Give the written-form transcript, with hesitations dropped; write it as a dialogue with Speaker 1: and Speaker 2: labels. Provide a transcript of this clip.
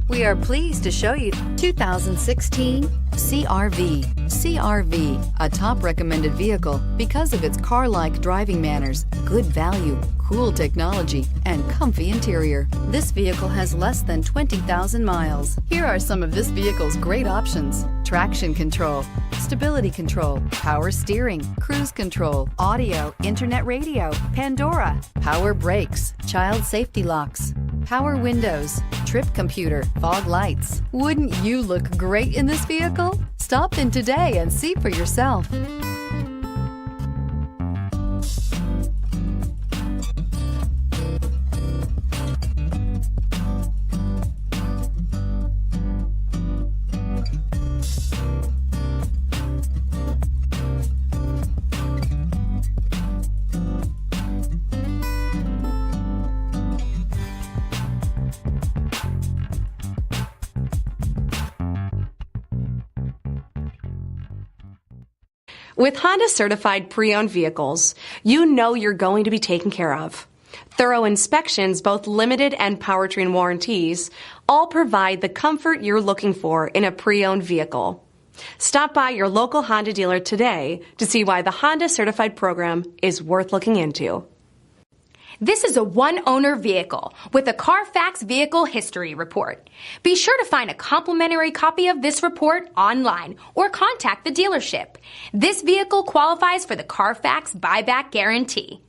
Speaker 1: We are pleased to show you 2016 CR-V. CR-V, a top recommended vehicle because of its car-like driving manners, good value, cool technology, and comfy interior. This vehicle has less than 20,000 miles. Here are some of this vehicle's great options: traction control, stability control, power steering, cruise control, audio, internet radio, Pandora, power brakes, child safety locks, power windows, trip computer, fog lights. Wouldn't you look great in this vehicle? Stop in today and see for yourself.
Speaker 2: With Honda certified pre-owned vehicles, you know you're going to be taken care of. Thorough inspections, both limited and powertrain warranties, all provide the comfort you're looking for in a pre-owned vehicle. Stop by your local Honda dealer today to see why the Honda certified program is worth looking into.
Speaker 3: This is a one-owner vehicle with a CARFAX Vehicle History Report. Be sure to find a complimentary copy of this report online or contact the dealership. This vehicle qualifies for the CARFAX Buyback Guarantee.